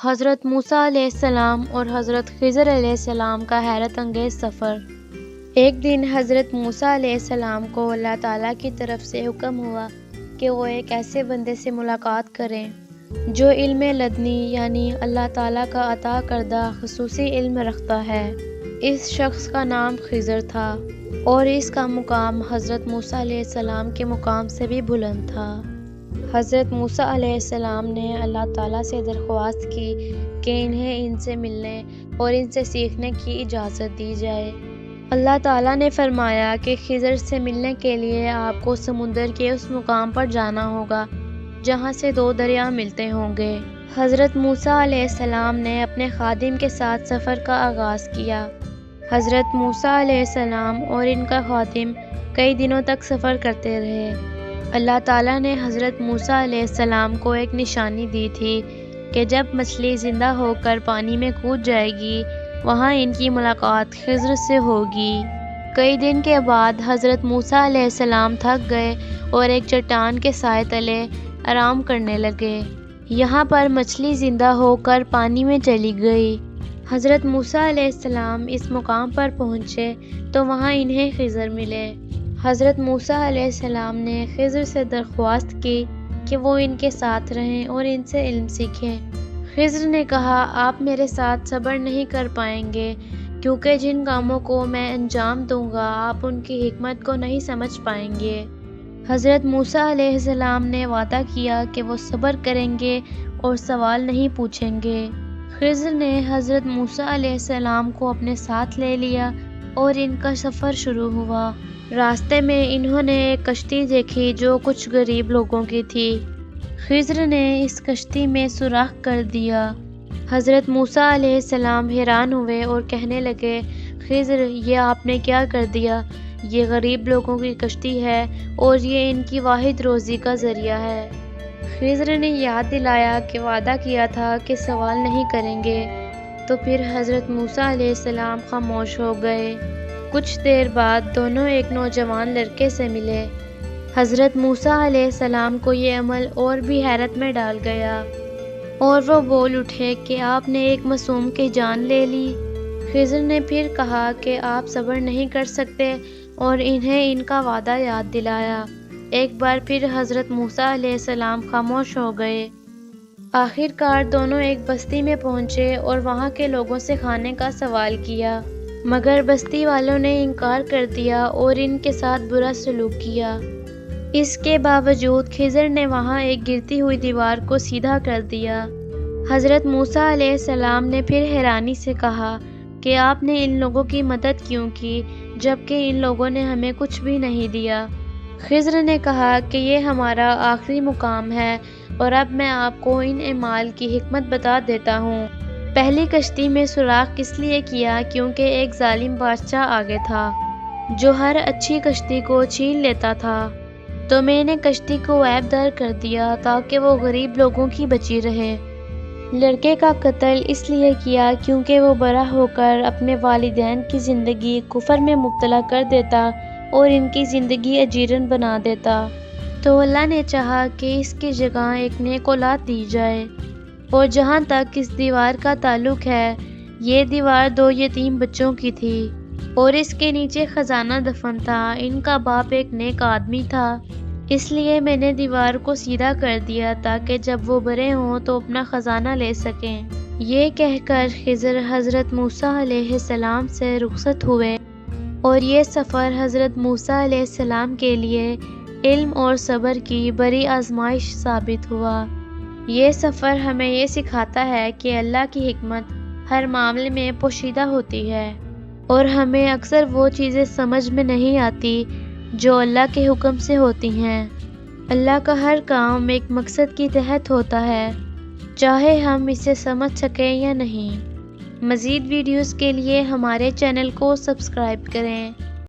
حضرت موسیٰ علیہ السلام اور حضرت خضر علیہ السلام کا حیرت انگیز سفر۔ ایک دن حضرت موسیٰ علیہ السلام کو اللہ تعالیٰ کی طرف سے حکم ہوا کہ وہ ایک ایسے بندے سے ملاقات کریں جو علم لدنی یعنی اللہ تعالیٰ کا عطا کردہ خصوصی علم رکھتا ہے۔ اس شخص کا نام خضر تھا اور اس کا مقام حضرت موسیٰ علیہ السلام کے مقام سے بھی بلند تھا۔ حضرت موسیٰ علیہ السلام نے اللہ تعالیٰ سے درخواست کی کہ انہیں ان سے ملنے اور ان سے سیکھنے کی اجازت دی جائے۔ اللہ تعالیٰ نے فرمایا کہ خضر سے ملنے کے لیے آپ کو سمندر کے اس مقام پر جانا ہوگا جہاں سے دو دریا ملتے ہوں گے۔ حضرت موسیٰ علیہ السلام نے اپنے خادم کے ساتھ سفر کا آغاز کیا۔ حضرت موسیٰ علیہ السلام اور ان کا خادم کئی دنوں تک سفر کرتے رہے۔ اللہ تعالیٰ نے حضرت موسیٰ علیہ السلام کو ایک نشانی دی تھی کہ جب مچھلی زندہ ہو کر پانی میں کود جائے گی وہاں ان کی ملاقات خضر سے ہوگی۔ کئی دن کے بعد حضرت موسیٰ علیہ السلام تھک گئے اور ایک چٹان کے سائے تلے آرام کرنے لگے۔ یہاں پر مچھلی زندہ ہو کر پانی میں چلی گئی۔ حضرت موسیٰ علیہ السلام اس مقام پر پہنچے تو وہاں انہیں خضر ملے۔ حضرت موسیٰ علیہ السلام نے خضر سے درخواست کی کہ وہ ان کے ساتھ رہیں اور ان سے علم سیکھیں۔ خضر نے کہا، آپ میرے ساتھ صبر نہیں کر پائیں گے کیونکہ جن کاموں کو میں انجام دوں گا آپ ان کی حکمت کو نہیں سمجھ پائیں گے۔ حضرت موسیٰ علیہ السلام نے وعدہ کیا کہ وہ صبر کریں گے اور سوال نہیں پوچھیں گے۔ خضر نے حضرت موسیٰ علیہ السلام کو اپنے ساتھ لے لیا اور ان کا سفر شروع ہوا۔ راستے میں انہوں نے ایک کشتی دیکھی جو کچھ غریب لوگوں کی تھی۔ خضر نے اس کشتی میں سوراخ کر دیا۔ حضرت موسیٰ علیہ السلام حیران ہوئے اور کہنے لگے، خضر یہ آپ نے کیا کر دیا؟ یہ غریب لوگوں کی کشتی ہے اور یہ ان کی واحد روزی کا ذریعہ ہے۔ خضر نے یاد دلایا کہ وعدہ کیا تھا کہ سوال نہیں کریں گے، تو پھر حضرت موسیٰ علیہ السلام خاموش ہو گئے۔ کچھ دیر بعد دونوں ایک نوجوان لڑکے سے ملے۔ حضرت موسیٰ علیہ السلام کو یہ عمل اور بھی حیرت میں ڈال گیا اور وہ بول اٹھے کہ آپ نے ایک معصوم کی جان لے لی۔ خضر نے پھر کہا کہ آپ صبر نہیں کر سکتے اور انہیں ان کا وعدہ یاد دلایا۔ ایک بار پھر حضرت موسیٰ علیہ السلام خاموش ہو گئے۔ آخر کار دونوں ایک بستی میں پہنچے اور وہاں کے لوگوں سے کھانے کا سوال کیا، مگر بستی والوں نے انکار کر دیا اور ان کے ساتھ برا سلوک کیا۔ اس کے باوجود خضر نے وہاں ایک گرتی ہوئی دیوار کو سیدھا کر دیا۔ حضرت موسیٰ علیہ السلام نے پھر حیرانی سے کہا کہ آپ نے ان لوگوں کی مدد کیوں کی جبکہ ان لوگوں نے ہمیں کچھ بھی نہیں دیا؟ خضر نے کہا کہ یہ ہمارا آخری مقام ہے اور اب میں آپ کو ان اعمال کی حکمت بتا دیتا ہوں۔ پہلی کشتی میں سوراخ اس لیے کیا کیونکہ ایک ظالم بادشاہ آگے تھا جو ہر اچھی کشتی کو چھین لیتا تھا، تو میں نے کشتی کو عیب دار کر دیا تاکہ وہ غریب لوگوں کی بچی رہے۔ لڑکے کا قتل اس لیے کیا کیونکہ وہ بڑا ہو کر اپنے والدین کی زندگی کفر میں مبتلا کر دیتا اور ان کی زندگی اجیرن بنا دیتا، تو اللہ نے چاہا کہ اس کی جگہ ایک نیک اولاد دی جائے۔ اور جہاں تک اس دیوار کا تعلق ہے، یہ دیوار دو یتیم بچوں کی تھی اور اس کے نیچے خزانہ دفن تھا۔ ان کا باپ ایک نیک آدمی تھا، اس لیے میں نے دیوار کو سیدھا کر دیا تاکہ جب وہ بڑے ہوں تو اپنا خزانہ لے سکیں۔ یہ کہہ کر خضر حضرت موسیٰ علیہ السلام سے رخصت ہوئے اور یہ سفر حضرت موسیٰ علیہ السلام کے لیے علم اور صبر کی بڑی آزمائش ثابت ہوا۔ یہ سفر ہمیں یہ سکھاتا ہے کہ اللہ کی حکمت ہر معاملے میں پوشیدہ ہوتی ہے اور ہمیں اکثر وہ چیزیں سمجھ میں نہیں آتی جو اللہ کے حکم سے ہوتی ہیں۔ اللہ کا ہر کام ایک مقصد کی تحت ہوتا ہے، چاہے ہم اسے سمجھ سکیں یا نہیں۔ مزید ویڈیوز کے لیے ہمارے چینل کو سبسکرائب کریں۔